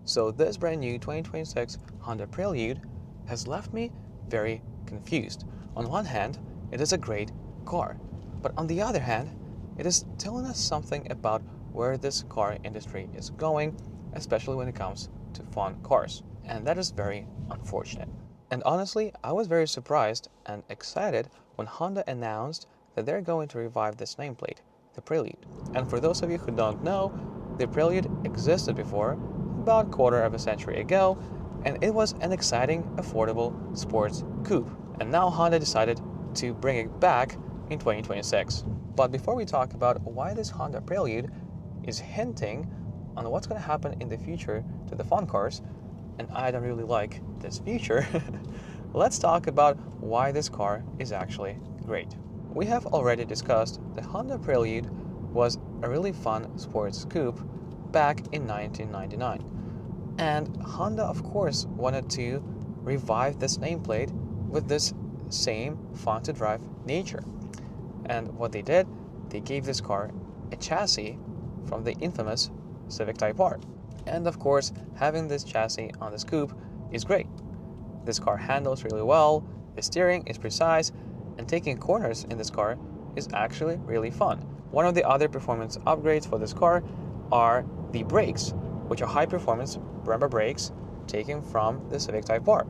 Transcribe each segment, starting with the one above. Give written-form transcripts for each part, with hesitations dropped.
So this brand new 2026 Honda Prelude has left me very confused. On one hand, it is a great car, but on the other hand, it is telling us something about where this car industry is going, especially when it comes to fun cars. And that is very unfortunate. And honestly, I was very surprised and excited when Honda announced that they're going to revive this nameplate, the Prelude. And for those of you who don't know, the Prelude existed before, about a quarter of a century ago, and it was an exciting, affordable sports coupe. And now Honda decided to bring it back in 2026. But before we talk about why this Honda Prelude is hinting on what's going to happen in the future to the fun cars, and I don't really like this future, let's talk about why this car is actually great. We have already discussed the Honda Prelude was a really fun sports coupe back in 1999. And Honda, of course, wanted to revive this nameplate with this same fun to drive nature. And what they did, they gave this car a chassis from the infamous Civic Type R. And of course, having this chassis on this coupe is great. This car handles really well, the steering is precise, and taking corners in this car is actually really fun. One of the other performance upgrades for this car are the brakes, which are high performance rubber brakes taken from the Civic Type R.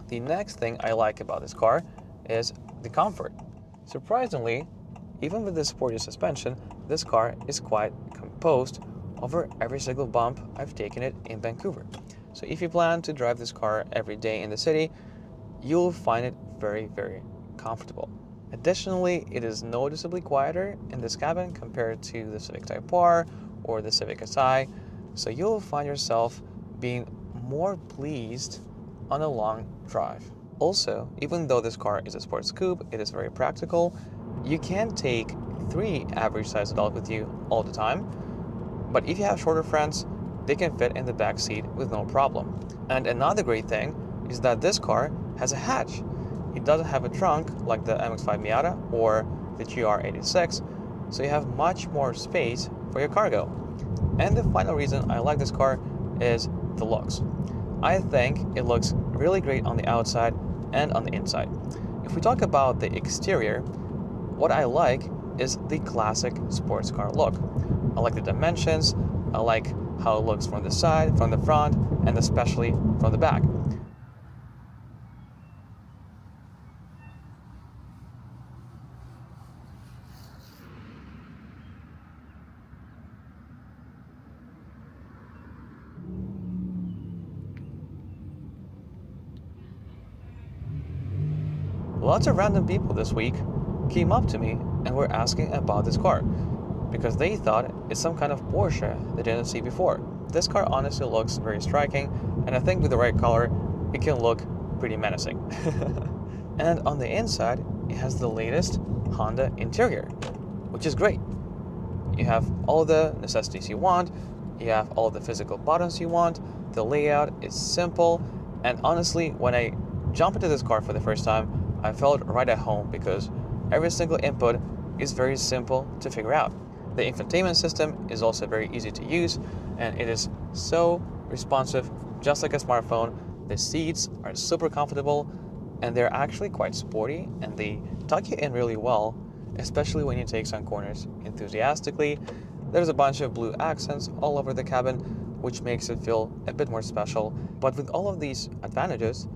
The next thing I like about this car is the comfort. Surprisingly, even with the sporty suspension, this car is quite composed over every single bump I've taken it in Vancouver. So if you plan to drive this car every day in the city, you'll find it very, very comfortable. Additionally, it is noticeably quieter in this cabin compared to the Civic Type R or the Civic Si, so you'll find yourself being more pleased on a long drive. Also, even though this car is a sports coupe, it is very practical. You can take 3 average-sized adults with you all the time, but if you have shorter friends, they can fit in the back seat with no problem. And another great thing is that this car has a hatch. It doesn't have a trunk like the MX-5 Miata or the GR86, so you have much more space for your cargo. And the final reason I like this car is the looks. I think it looks really great on the outside and on the inside. If we talk about the exterior, what I like is the classic sports car look. I like the dimensions, I like how it looks from the side, from the front, and especially from the back. Lots of random people this week came up to me and were asking about this car because they thought it's some kind of Porsche they didn't see before. This car honestly looks very striking, and I think with the right color, it can look pretty menacing. And on the inside, it has the latest Honda interior, which is great. You have all the necessities you want, you have all the physical buttons you want, the layout is simple, and honestly, when I jumped into this car for the first time, I felt right at home because every single input is very simple to figure out. The infotainment system is also very easy to use, and it is so responsive, just like a smartphone. The seats are super comfortable, and they're actually quite sporty, and they tuck you in really well, especially when you take some corners enthusiastically. There's a bunch of blue accents all over the cabin, which makes it feel a bit more special. But with all of these advantages,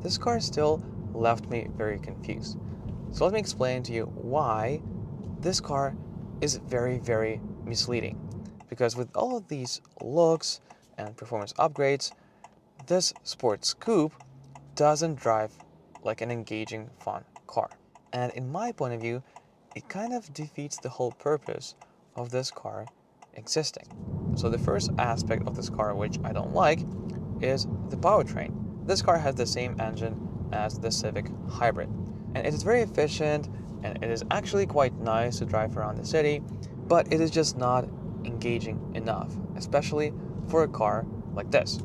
this car still left me very confused. So let me explain to you why this car is very, very misleading. Because with all of these looks and performance upgrades, this sports coupe doesn't drive like an engaging, fun car. And in my point of view, it kind of defeats the whole purpose of this car existing. So the first aspect of this car which I don't like is the powertrain. This car has the same engine as the Civic Hybrid, and it is very efficient, and it is actually quite nice to drive around the city, but it is just not engaging enough, especially for a car like this.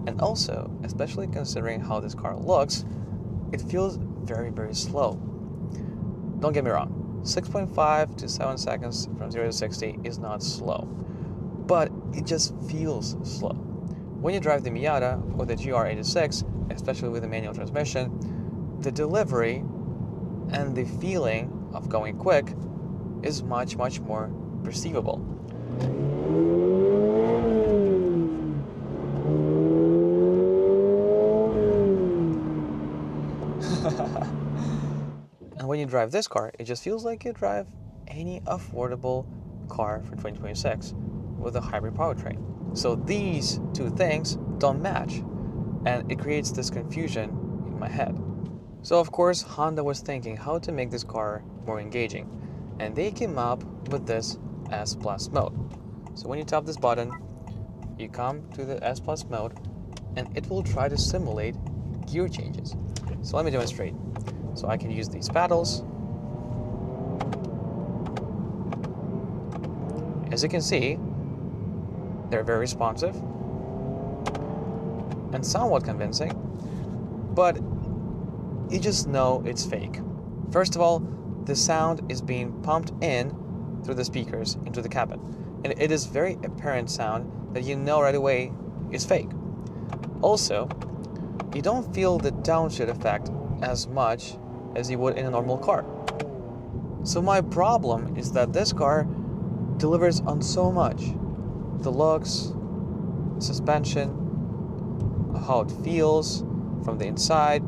And also, especially considering how this car looks, it feels very, very slow. Don't get me wrong, 6.5 to 7 seconds from 0 to 60 is not slow, but it just feels slow. When you drive the Miata or the GR86, especially with a manual transmission, the delivery and the feeling of going quick is much more perceivable. And when you drive this car, it just feels like you drive any affordable car for 2026 with a hybrid powertrain. So these two things don't match, and it creates this confusion in my head. So of course, Honda was thinking how to make this car more engaging, and they came up with this S Plus mode. So when you tap this button, you come to the S Plus mode, and it will try to simulate gear changes. So let me demonstrate. So I can use these paddles. As you can see, they're very responsive and somewhat convincing, but you just know it's fake. First of all, the sound is being pumped in through the speakers into the cabin, and it is very apparent sound that you know right away is fake. Also, you don't feel the downshift effect as much as you would in a normal car. So my problem is that this car delivers on so much. The looks, suspension, how it feels from the inside.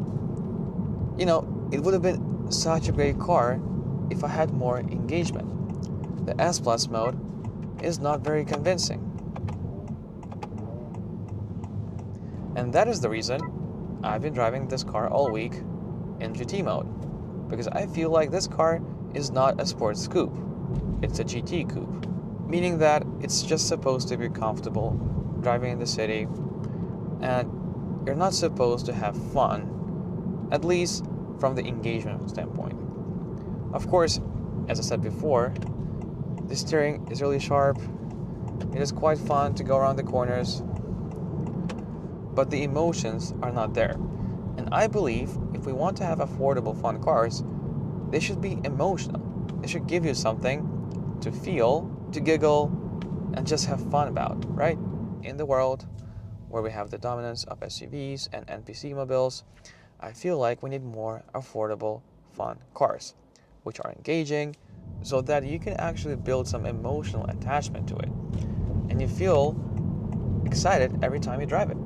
You know, it would have been such a great car if I had more engagement. The S Plus mode is not very convincing. And that is the reason I've been driving this car all week in GT mode, because I feel like this car is not a sports coupe, it's a GT coupe, meaning that it's just supposed to be comfortable driving in the city, and you're not supposed to have fun, at least from the engagement standpoint. Of course, as I said before, the steering is really sharp, it is quite fun to go around the corners, but the emotions are not there. And I believe if we want to have affordable fun cars, they should be emotional. They should give you something to feel, to giggle, and just have fun about, right? In the world where we have the dominance of SUVs and NPC mobiles, I feel like we need more affordable fun cars, which are engaging, so that you can actually build some emotional attachment to it. And you feel excited every time you drive it.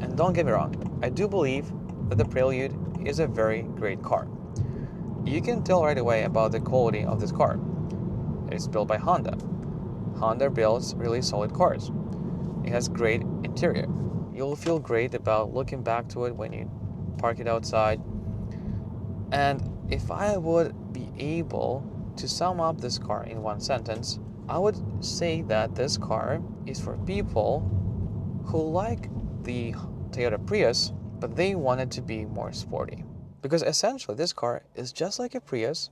And don't get me wrong, I do believe that the Prelude is a very great car. You can tell right away about the quality of this car. It's built by Honda. Honda builds really solid cars. It has great interior. You'll feel great about looking back to it when you park it outside. And if I would be able to sum up this car in one sentence, I would say that this car is for people who like the Toyota Prius, but they want it to be more sporty. Because essentially this car is just like a Prius.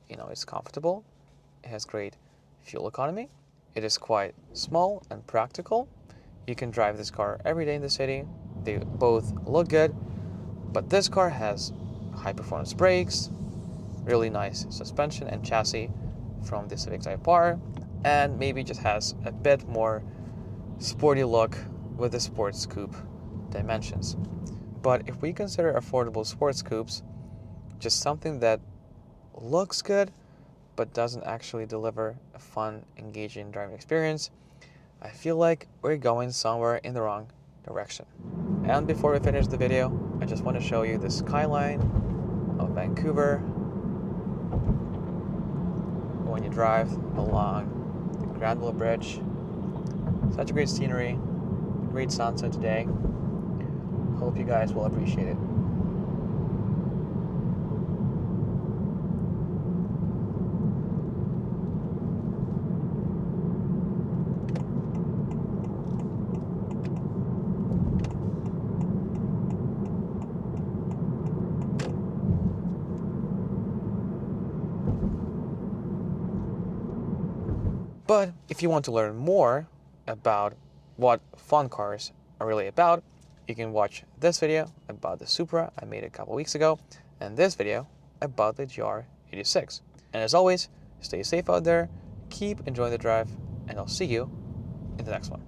You know, it's comfortable, it has great fuel economy, it is quite small and practical. You can drive this car every day in the city. They both look good, but this car has high performance brakes, really nice suspension and chassis from the Civic Type R, and maybe just has a bit more sporty look with the sports coupe dimensions. But if we consider affordable sports coupes just something that looks good but doesn't actually deliver a fun, engaging driving experience, I feel like we're going somewhere in the wrong direction. And before we finish the video, I just want to show you the skyline of Vancouver when you drive along the Granville Bridge. Such a great scenery, great sunset today. Hope you guys will appreciate it. But if you want to learn more about what fun cars are really about, you can watch this video about the Supra I made a couple weeks ago, and this video about the GR86. And as always, stay safe out there, keep enjoying the drive, and I'll see you in the next one.